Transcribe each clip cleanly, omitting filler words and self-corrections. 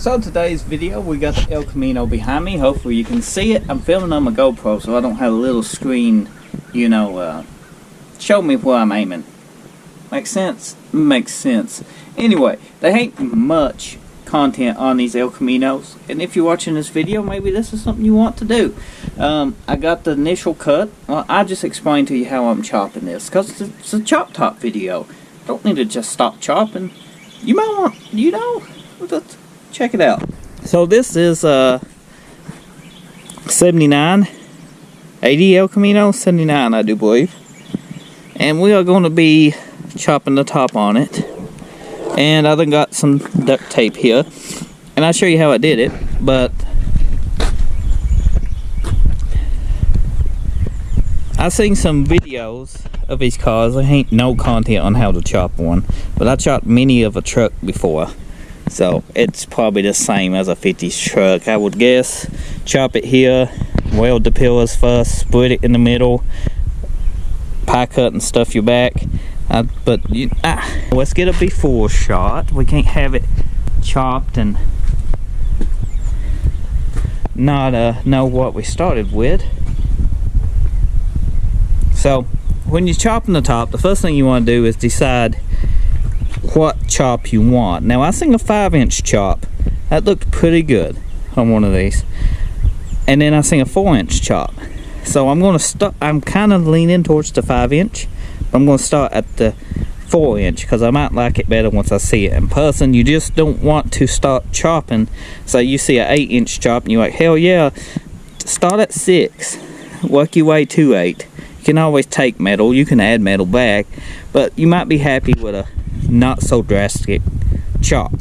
So today's video, we got the Elcamino behind me. Hopefully you can see it. I'm filming on my GoPro, so I don't have a little screen, you know, show me where I'm aiming. Makes sense? Makes sense. Anyway, there ain't much content on these Elcaminos, and if you're watching this video, maybe this is something you want to do. I got the initial cut. Well, I just explained to you how I'm chopping this, because it's a chop top video. Don't need to just stop chopping. You might want, you know, let's check it out. So this is 79, 80 Elcamino, 79 I do believe. And we are going to be chopping the top on it. And I then got some duct tape here. And I'll show you how I did it, but I've seen some videos of these cars. There ain't no content on how to chop one, but I chopped many of a truck before, so it's probably the same as a 50s truck, I would guess. Chop it here, weld the pillars first, split it in the middle, pie cut and stuff your back. Let's get a before shot. We can't have it chopped and not know what we started with. So when you're chopping the top, the first thing you want to do is decide what chop you want. Now I seen a 5-inch chop that looked pretty good on one of these, and then I seen a 4-inch chop. So I'm going to start. I'm kind of leaning towards the 5-inch, but I'm going to start at the 4-inch because I might like it better once I see it in person. You just don't want to start chopping. So you see an 8-inch chop and you're like, hell yeah, start at 6, work your way to 8. You can always take metal, you can add metal back, but you might be happy with a not so drastic chop.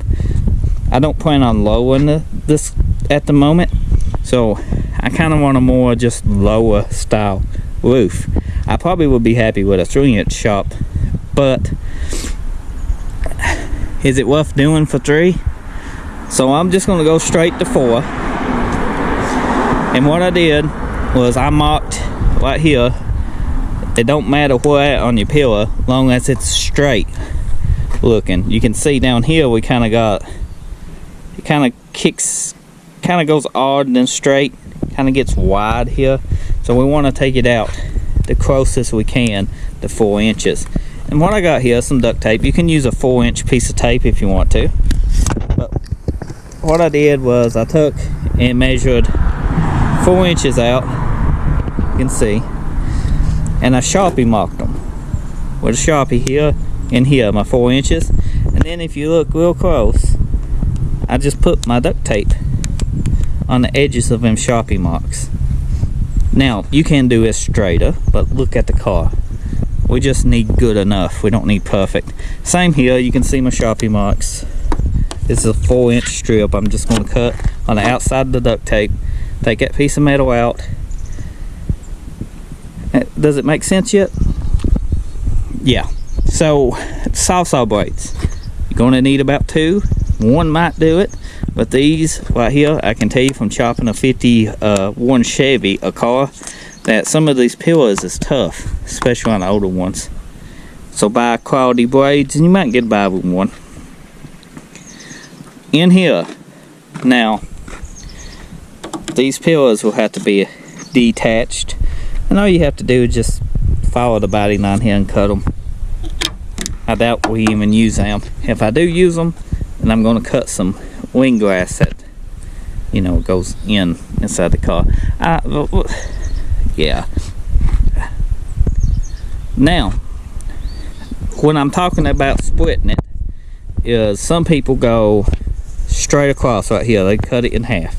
I don't plan on lowering this at the moment, so I kind of want a more just lower style roof. I probably would be happy with a 3-inch chop, but is it worth doing for 3? So I'm just going to go straight to 4. And what I did was I marked right here. It don't matter where on your pillar, long as it's straight looking. You can see down here we kind of got, it kind of kicks, kind of goes odd and then straight, kind of gets wide here. So we want to take it out the closest we can to 4 inches. And what I got here is some duct tape. You can use a 4-inch piece of tape if you want to. But what I did was I took and measured 4 inches out, you can see, and I Sharpie marked them with a Sharpie here and here, my 4 inches. And then if you look real close, I just put my duct tape on the edges of them Sharpie marks. Now you can do this straighter, but look at the car. We just need good enough. We don't need perfect. Same here, you can see my Sharpie marks. This is a 4-inch strip I'm just going to cut on the outside of the duct tape. Take that piece of metal out. Does it make sense yet? Yeah. So saw blades, you're going to need about 2. 1 might do it, but these right here, I can tell you from chopping a 51 Chevy, a car, that some of these pillars is tough, especially on the older ones. So buy quality blades, and you might get by with one. In here, now, these pillars will have to be detached, and all you have to do is just follow the body line here and cut them. I doubt we even use them. If I do use them, then I'm going to cut some wing glass that, you know, goes inside the car. Yeah. Now, when I'm talking about splitting it, is some people go straight across right here. They cut it in half.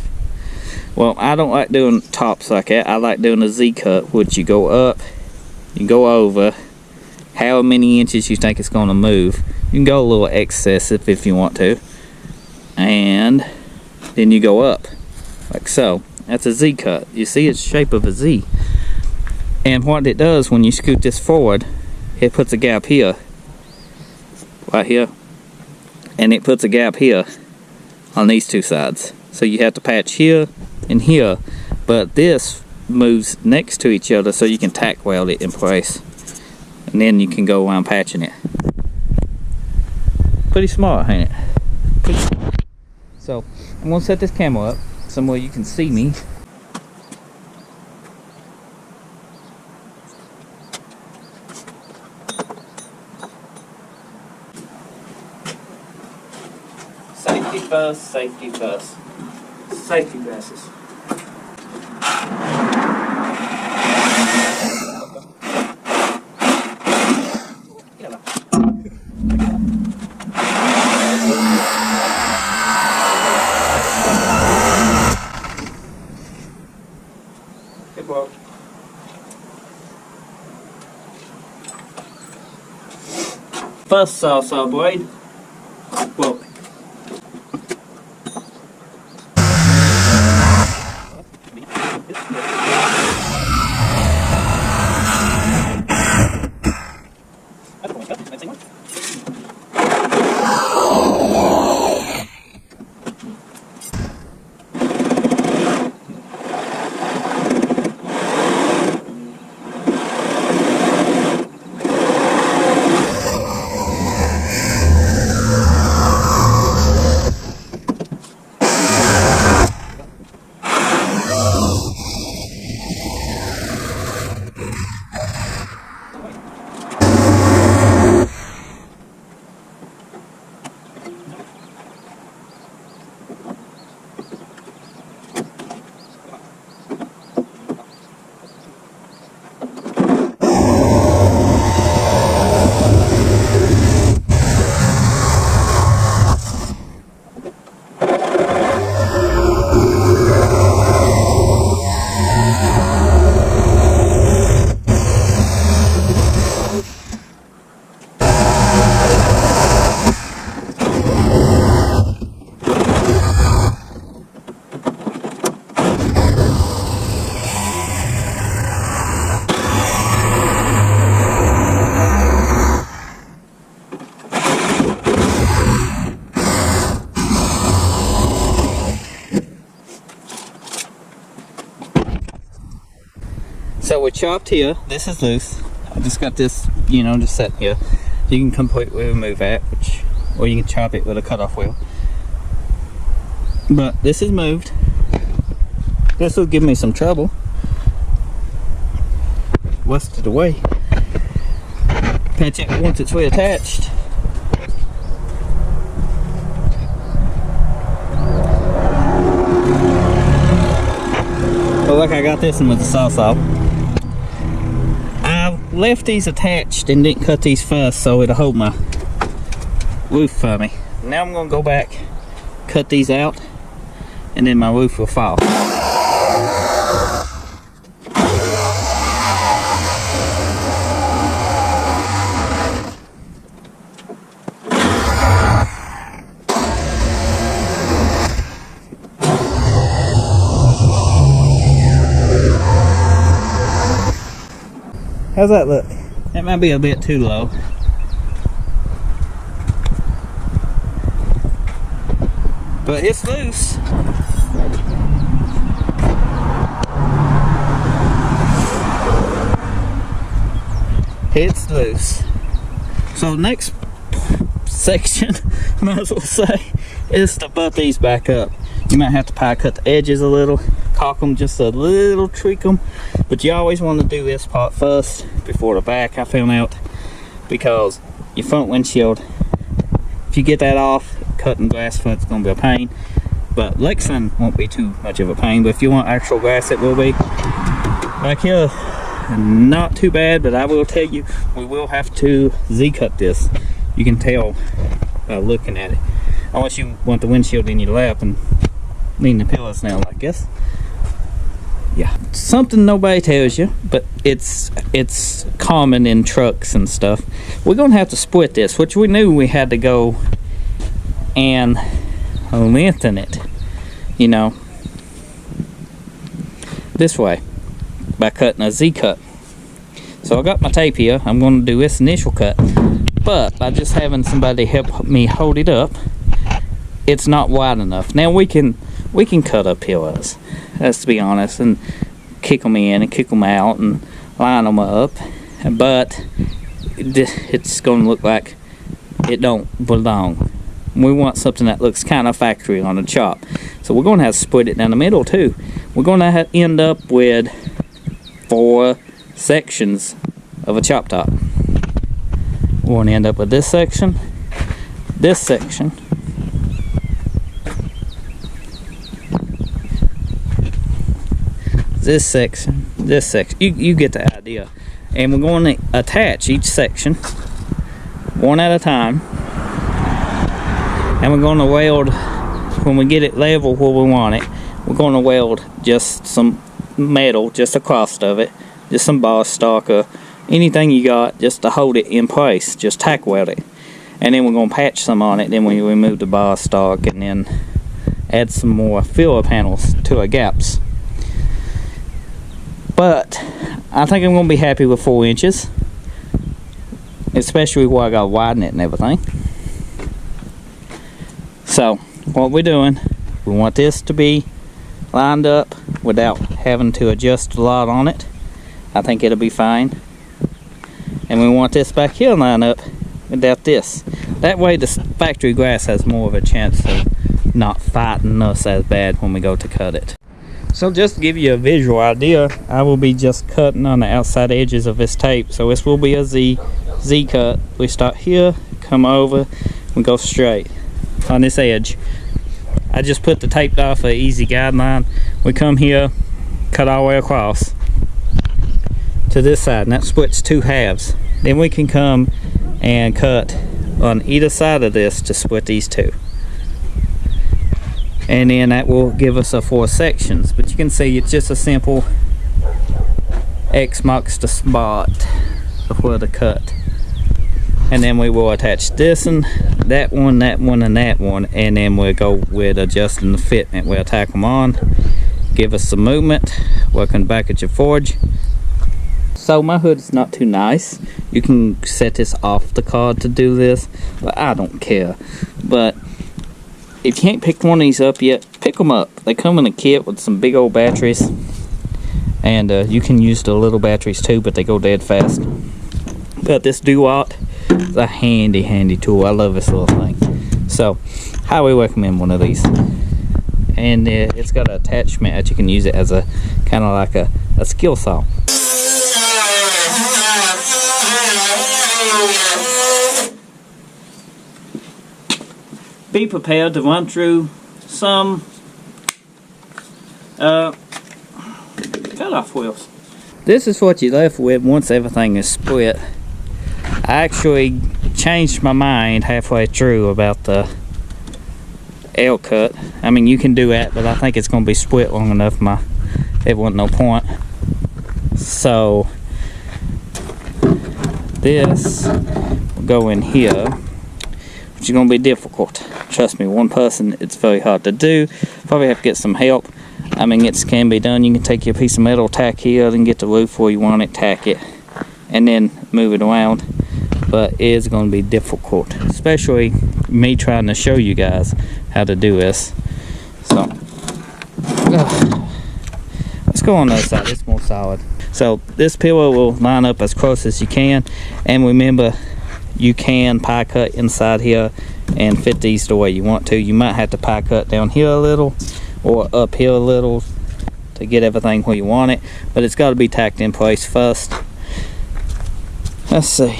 Well, I don't like doing tops like that. I like doing a Z cut, which you go up, you go over, however many inches you think it's going to move. You can go a little excessive if you want to, and then you go up like so. That's a Z cut. You see it's shape of a Z, and what it does when you scoot this forward, it puts a gap here, right here, and it puts a gap here on these 2 sides. So you have to patch here and here, but this moves next to each other so you can tack weld it in place, and then you can go around patching it. Pretty smart, ain't it? Pretty smart. So I'm gonna set this camera up somewhere you can see me. Safety first, safety first. Safety glasses. Good work. First saw blade. Well. So we chopped here. This is loose. I just got this, you know, just set here. You can completely remove that, or you can chop it with a cutoff wheel. But this is moved. This will give me some trouble. West of the way. Patch it once it's reattached. Well, look, I got this one with the saw. I left these attached and didn't cut these first so it'll hold my roof for me. Now I'm gonna go back, cut these out, and then my roof will fall. How's that look? That might be a bit too low. But it's loose. It's loose. So next section, might as well say, is to butt these back up. You might have to pie cut the edges a little, caulk them just a little, tweak them. But you always want to do this part first before the back, I found out, because your front windshield, if you get that off, cutting grass foot's going to be a pain. But Lexan won't be too much of a pain, but if you want actual grass, it will be. Like here, not too bad, but I will tell you, we will have to Z-cut this. You can tell by looking at it. Unless you want the windshield in your lap and lean the pillows down like this. Yeah, something nobody tells you, but it's common in trucks and stuff. We're gonna have to split this, which we knew we had to go and lengthen it, you know, this way by cutting a Z-cut. So I got my tape here. I'm gonna do this initial cut, but by just having somebody help me hold it up, it's not wide enough. Now we can cut up pillows, let's be honest, and kick them in and kick them out and line them up, but it's going to look like it don't belong We want something that looks kind of factory on a chop. So we're going to have to split it down the middle too. We're going to end up with 4 sections of a chop top. We're going to end up with this section, this section, this section, this section. You get the idea. And we're going to attach each section one at a time, and we're going to weld when we get it level where we want it. We're going to weld just some metal just across of it, just some bar stock or anything you got just to hold it in place. Just tack weld it, and then we're going to patch some on it. Then we remove the bar stock and then add some more filler panels to our gaps. But I think I'm going to be happy with 4 inches, especially where I got to widen it and everything. So what we're doing, we want this to be lined up without having to adjust a lot on it. I think it'll be fine. And we want this back here lined up without this. That way the factory grass has more of a chance of not fighting us as bad when we go to cut it. So just to give you a visual idea, I will be just cutting on the outside edges of this tape. So this will be a Z cut. We start here, come over, we go straight on this edge. I just put the tape off an easy guideline. We come here, cut all the way across to this side, and that splits 2 halves. Then we can come and cut on either side of this to split these 2. And then that will give us 4 sections. But you can see it's just a simple X marks the spot of where to cut. And then we will attach this and that one, and that one, and then we'll go with adjusting the fitment. We'll tack them on, give us some movement, working back at your forge. So my hood is not too nice. You can set this off the card to do this, but I don't care. But if you ain't picked one of these up yet, pick them up. They come in a kit with some big old batteries, and you can use the little batteries too, but they go dead fast. But this do-aught is a handy tool. I love this little thing. So highly recommend one of these. And it's got an attachment that you can use it as a kind of like a skill saw. Be prepared to run through some cut-off wheels. This is what you're left with once everything is split. I actually changed my mind halfway through about the L cut. I mean, you can do that, but I think it's going to be split long enough. It wasn't no point. So this will go in here, which is going to be difficult. Trust me, one person, it's very hard to do. Probably have to get some help. I mean, it can be done. You can take your piece of metal, tack here, and get the roof where you want it, tack it, and then move it around. But it is going to be difficult, especially me trying to show you guys how to do this. So let's go on the other side. It's more solid. So this pillow will line up as close as you can, and remember, you can pie cut inside here and fit these the way you want to. You might have to pie cut down here a little or up here a little to get everything where you want it, but it's got to be tacked in place first. Let's see,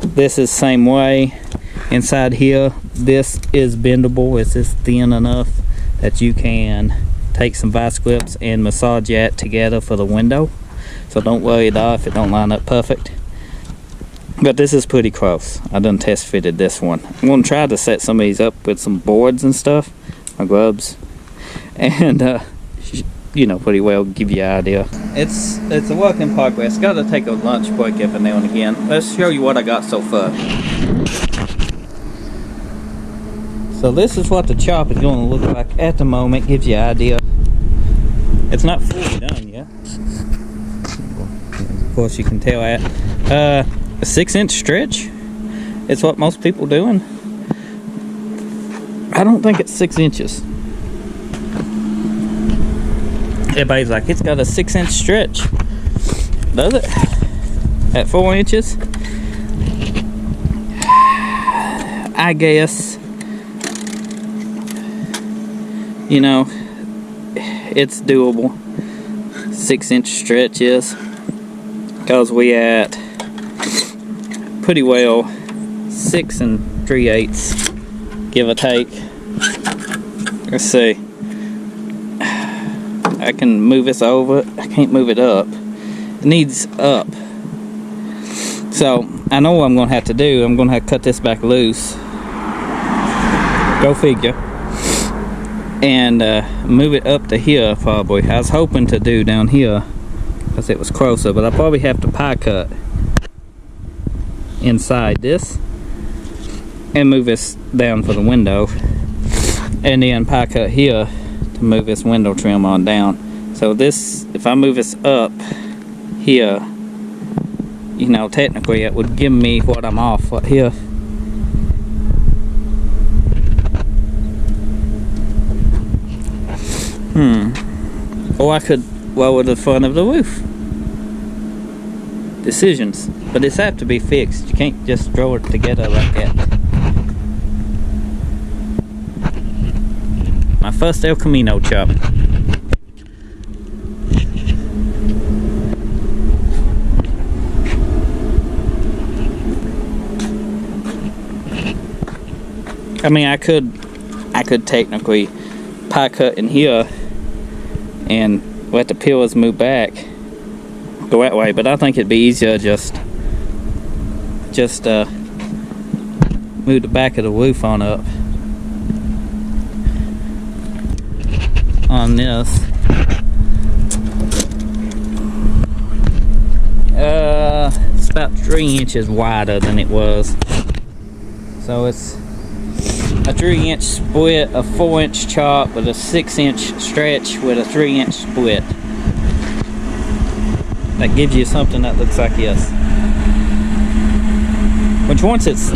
this is the same way inside here. This is bendable. It's just thin enough that you can take some vice grips and massage that together for the window, so don't worry if it don't line up perfect. But this is pretty close. I done test fitted this one. I'm going to try to set some of these up with some boards and stuff, my grubs, and you know, pretty well give you an idea. It's a work in progress. Got to take a lunch break every now and again. Let's show you what I got so far. So this is what the chop is going to look like at the moment. Gives you an idea. It's not fully done yet. Of course, you can tell that. A 6-inch stretch. It's what most people doing. I don't think it's 6 inches. Everybody's like, it's got a 6-inch stretch. Does it? At 4 inches? I guess you know, it's doable. 6-inch stretches, because we at pretty well 6 3/8, give or take. Let's see. I can move this over. I can't move it up. It needs up. So I know what I'm gonna have to do. I'm gonna have to cut this back loose. Go figure. And move it up to here probably. I was hoping to do down here because it was closer, but I probably have to pie cut inside this and move this down for the window, and then pie cut here to move this window trim on down. So this, if I move this up here, you know, technically it would give me what I'm off right here. Or I could lower the front of the roof. Decisions. But it's have to be fixed. You can't just throw it together like that. My first Elcamino chop. I mean, I could technically pie cut in here and let the pillars move back, go that way, but I think it'd be easier just move the back of the roof on up on this. It's about 3 inches wider than it was, so it's a 3-inch split, a 4-inch chop with a 6-inch stretch with a 3-inch split. That gives you something that looks like this. Which, once it's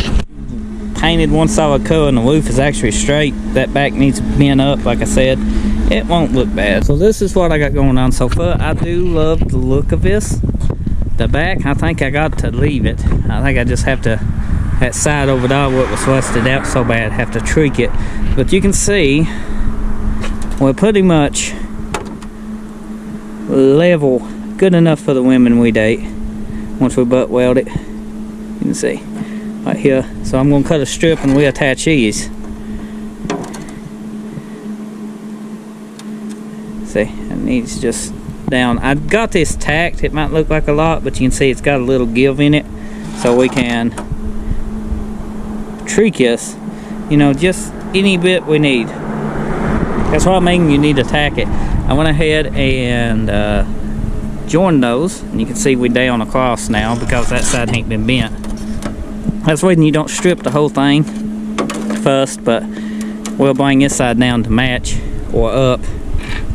painted one solid color and the roof is actually straight, that back needs bent up, like I said, it won't look bad. So this is what I got going on so far. I do love the look of this. The back, I think I got to leave it. I think I just have to, that side over there where it was rusted out so bad, have to tweak it. But you can see we're pretty much level, good enough for the women we date. Once we butt weld it, you can see right here. So I'm gonna cut a strip and we attach these. See, it needs just down. I got this tacked. It might look like a lot, but you can see it's got a little give in it, so we can tweak this, you know, just any bit we need. That's what I mean, you need to tack it. I went ahead and joined those, and you can see we down across now because that side ain't been bent. That's when you don't strip the whole thing first, but we'll bring this side down to match or up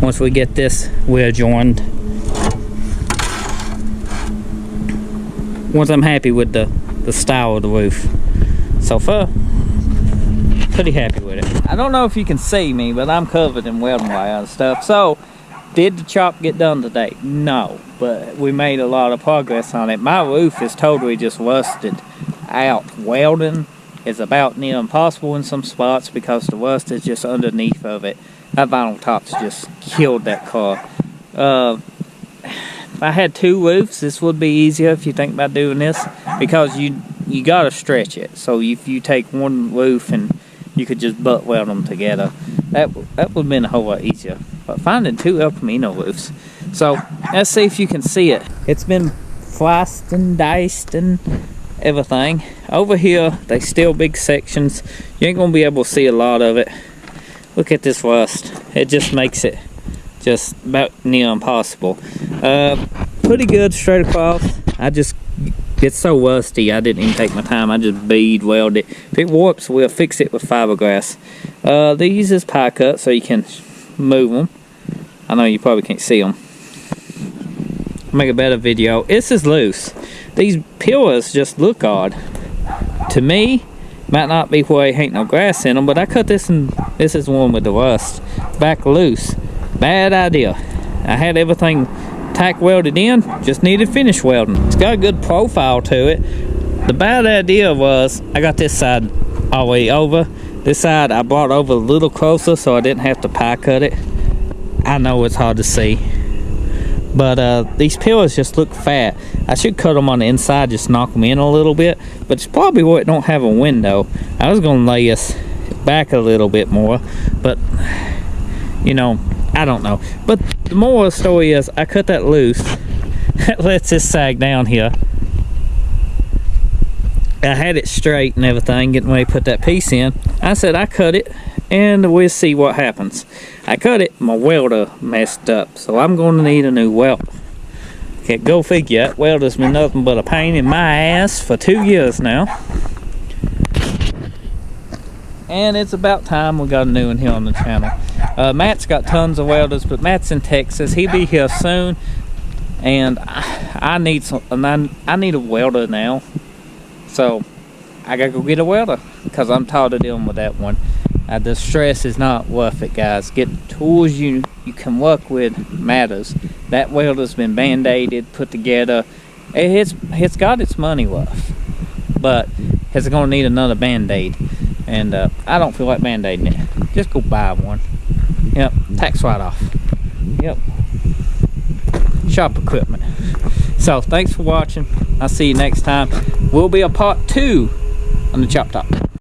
once we get this wheel joined. Once I'm happy with the style of the roof. So far, pretty happy with it. I don't know if you can see me, but I'm covered in welding wire and stuff. So, did the chop get done today? No, but we made a lot of progress on it. My roof is totally just rusted out. Welding is about near impossible in some spots because the rust is just underneath of it. That vinyl top's just killed that car. If I had 2 roofs, this would be easier if you think about doing this, because you gotta stretch it. So if you take one roof and you could just butt weld them together, that would have been a whole lot easier. But finding 2 Elcamino roofs. So let's see if you can see it. It's been sliced and diced and everything. Over here, they still big sections. You ain't gonna be able to see a lot of it. Look at this rust. It just makes it just about near impossible. Pretty good straight across. It's so rusty, I didn't even take my time. I just bead weld it. If it warps, we'll fix it with fiberglass. These is pie cut, so you can move them. I know you probably can't see them. I'll make a better video. This is loose. These pillars just look odd. To me, might not be where ain't no grass in them, but I cut this, and this is one with the rust back loose. Bad idea. I had everything tack welded in, just needed finish welding. It's got a good profile to it. The bad idea was I got this side all the way over, This side I brought over a little closer so I didn't have to pie cut it. I know it's hard to see, but these pillars just look fat. I should cut them on the inside, just knock them in a little bit, but it's probably where it don't have a window. I was gonna lay us back a little bit more, but you know, I don't know. But the moral of the story is I cut that loose. That lets this sag down here. I had it straight and everything, getting ready to put that piece in. I said I cut it and we'll see what happens. I cut it, my welder messed up, so I'm going to need a new weld. Okay, go figure. That welder's been nothing but a pain in my ass for 2 years now. And it's about time we got a new one here on the channel. Matt's got tons of welders, but Matt's in Texas. He'll be here soon, and I need a welder now. So I gotta go get a welder because I'm tired of dealing with that one. The stress is not worth it, guys. Get tools you can work with matters. That welder's been band-aided, put together. It's got its money worth, but it's gonna need another band-aid, and I don't feel like band-aiding it. Just go buy one. Yep, tax write-off. Yep, shop equipment. So thanks for watching. I'll see you next time. Will be a part 2 on the Chop Top.